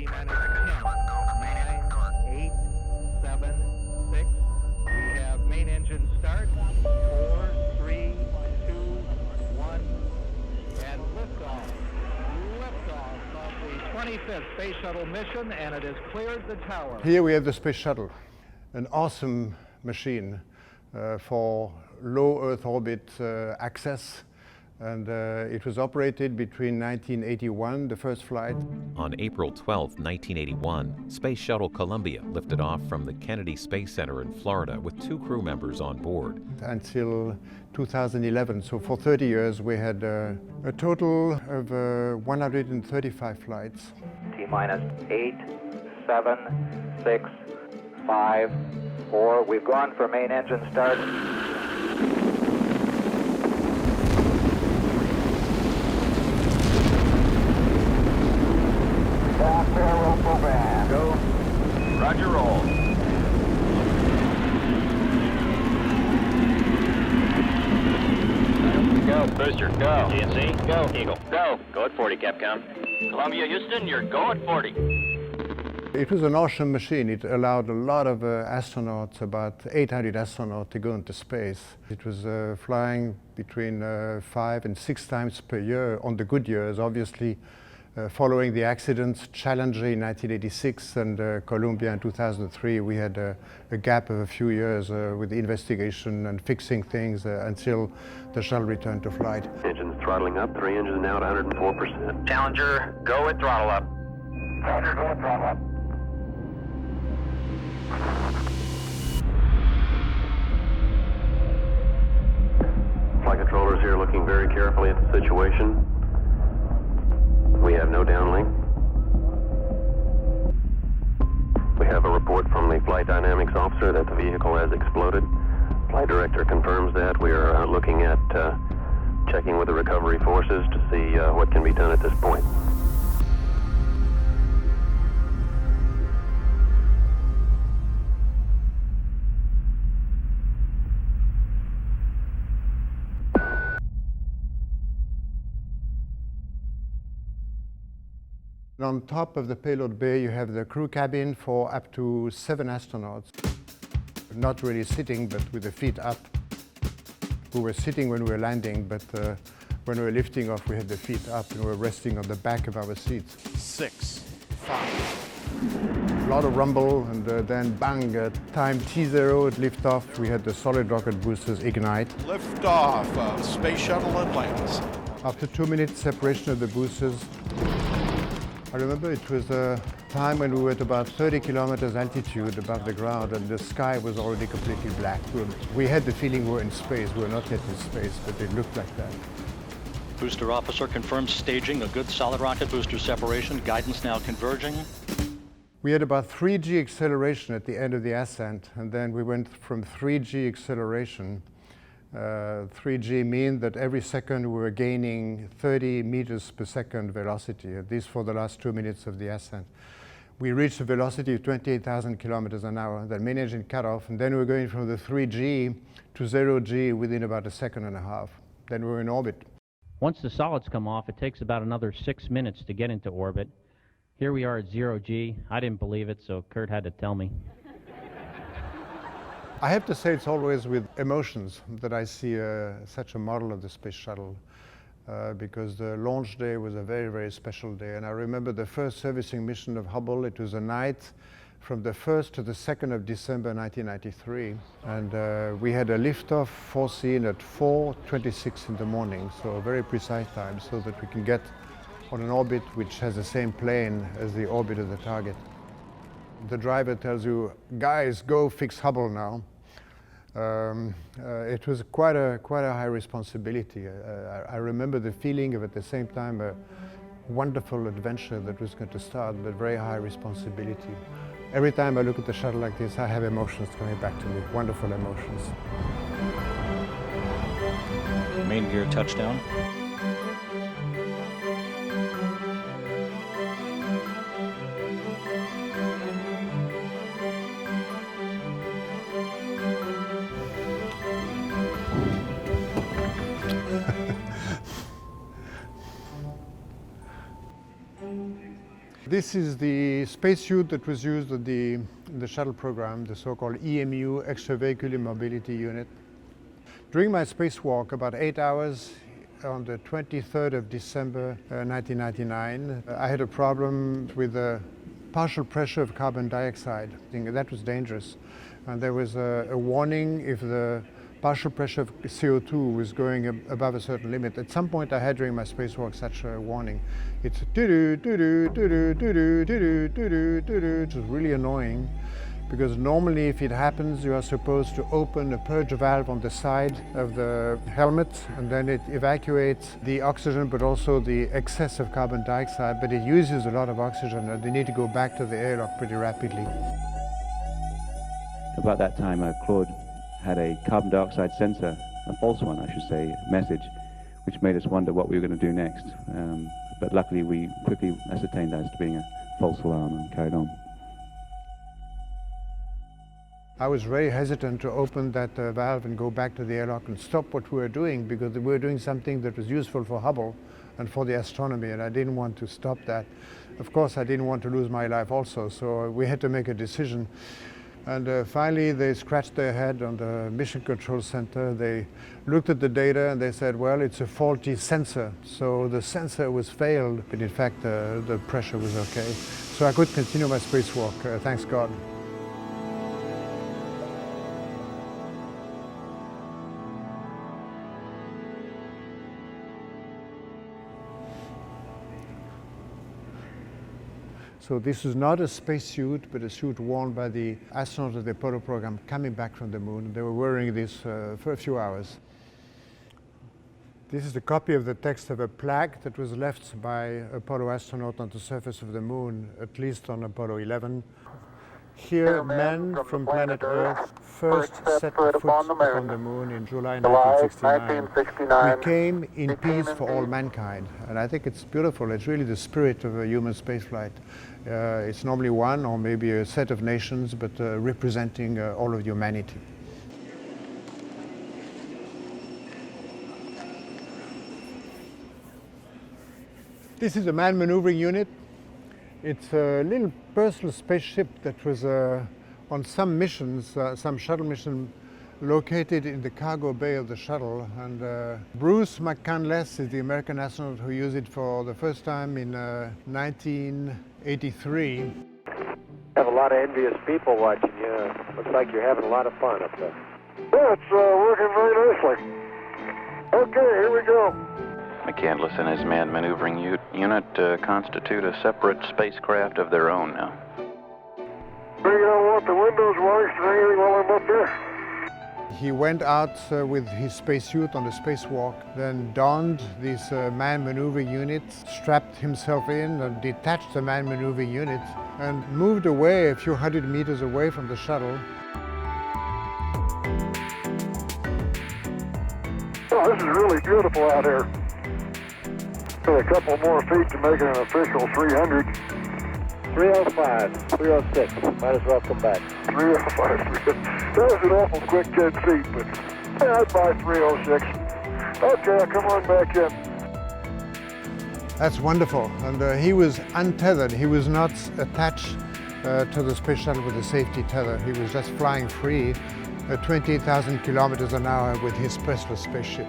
T minus 10, 9, 8, 7, 6. We have main engine start. 4, 3, 2, 1, and liftoff. Liftoff of the 25th Space Shuttle mission, and it has cleared the tower. Here we have the Space Shuttle, an awesome machine for low Earth orbit access. And it was operated between 1981, the first flight. On April 12, 1981, Space Shuttle Columbia lifted off from the Kennedy Space Center in Florida with 2 crew members on board. Until 2011, so for 30 years, we had a total of 135 flights. T minus 8, 7, 6, 5, 4. We've gone for main engine start. Go. Roger, roll. Go. Booster, go. GNC, go. Eagle, go. Go at 40, Capcom. Columbia, Houston, you're go at 40. It was an awesome machine. It allowed a lot of astronauts, about 800 astronauts, to go into space. It was flying between 5 and 6 times per year on the good years, obviously. Following the accidents, Challenger in 1986 and Columbia in 2003, we had a gap of a few years with the investigation and fixing things until the shuttle returned to flight. Engines throttling up, 3 engines now at 104%. Challenger, go at throttle up. Challenger, go at throttle up. Flight controllers here looking very carefully at the situation. We have no downlink. We have a report from the flight dynamics officer that the vehicle has exploded. Flight director confirms that. We are looking at checking with the recovery forces to see what can be done at this point. On top of the payload bay, you have the crew cabin for up to 7 astronauts. Not really sitting, but with the feet up. We were sitting when we were landing, but when we were lifting off, we had the feet up and we were resting on the back of our seats. 6, 5. A lot of rumble, and then bang, time T0 at liftoff. We had the solid rocket boosters ignite. Liftoff of Space Shuttle Atlantis. After 2 minutes separation of the boosters, I remember it was a time when we were at about 30 kilometers altitude above the ground and the sky was already completely black. We had the feeling we were in space. We were not yet in space, but it looked like that. Booster officer confirms staging a good solid rocket booster separation. Guidance now converging. We had about 3G acceleration at the end of the ascent, and then we went from 3G acceleration. 3G mean that every second we were gaining 30 meters per second velocity, at least for the last 2 minutes of the ascent. We reached a velocity of 28,000 kilometers an hour, then main engine cut off, and then we were going from the 3G to 0G within about a second and a half. Then we were in orbit. Once the solids come off, it takes about another 6 minutes to get into orbit. Here we are at 0G. I didn't believe it, so Kurt had to tell me. I have to say it's always with emotions that I see such a model of the space shuttle because the launch day was a very, very special day. And I remember the first servicing mission of Hubble. It was a night from the 1st to the 2nd of December 1993. And we had a liftoff foreseen at 4:26 in the morning, so a very precise time so that we can get on an orbit which has the same plane as the orbit of the target. The driver tells you, guys, go fix Hubble now. It was quite a high responsibility. I remember the feeling of, at the same time, a wonderful adventure that was going to start, but very high responsibility. Every time I look at the shuttle like this, I have emotions coming back to me, wonderful emotions. Main gear touchdown. This is the spacesuit that was used in the shuttle program, the so-called EMU, Extravehicular Mobility Unit. During my spacewalk, about 8 hours, on the 23rd of December 1999, I had a problem with the partial pressure of carbon dioxide. That was dangerous. And there was a warning if the partial pressure of CO2 was going above a certain limit. At some point I had during my spacewalk such a warning. It's doo-doo, doo-doo, doo-doo, doo-doo, doo-doo, doo-doo, doo-doo. It was really annoying, because normally if it happens you are supposed to open a purge valve on the side of the helmet, and then it evacuates the oxygen but also the excess of carbon dioxide, but it uses a lot of oxygen and they need to go back to the airlock pretty rapidly. About that time Claude had a carbon dioxide sensor, a false one I should say, message, which made us wonder what we were going to do next. But luckily we quickly ascertained that as being a false alarm and carried on. I was very hesitant to open that valve and go back to the airlock and stop what we were doing, because we were doing something that was useful for Hubble and for the astronomy, and I didn't want to stop that. Of course, I didn't want to lose my life also, so we had to make a decision. And finally, they scratched their head on the Mission Control Center. They looked at the data and they said, well, it's a faulty sensor. So the sensor was failed, but in fact, the pressure was okay. So I could continue my spacewalk, thanks God. So this is not a spacesuit, but a suit worn by the astronauts of the Apollo program coming back from the moon. They were wearing this for a few hours. This is a copy of the text of a plaque that was left by Apollo astronaut on the surface of the moon, at least on Apollo 11. Here, men from planet Earth first set foot on the moon in July 1969. We came in peace for all mankind, and I think it's beautiful. It's really the spirit of a human spaceflight. It's normally one or maybe a set of nations, but representing all of humanity. This is a manned maneuvering unit. It's a little personal spaceship that was on some missions, some shuttle mission, located in the cargo bay of the shuttle. And Bruce McCandless is the American astronaut who used it for the first time in 1983. Have a lot of envious people watching you. Looks like you're having a lot of fun up there. Yeah, it's working very nicely. Okay, here we go. McCandless and his manned maneuvering unit constitute a separate spacecraft of their own now. Figure out what the windows washed or anything while I'm up there. He went out with his spacesuit on the spacewalk, then donned this manned maneuvering unit, strapped himself in and detached the manned maneuvering unit, and moved away a few hundred meters away from the shuttle. Oh, this is really beautiful out here. Got a couple more feet to make it an official 300. 305, 306. Might as well come back. 305, that was an awful quick 10 feet, but yeah, I'd buy 306. Okay, I'll come on back in. That's wonderful. And he was untethered. He was not attached to the space shuttle with a safety tether. He was just flying free at 28,000 kilometers an hour with his pressless spaceship.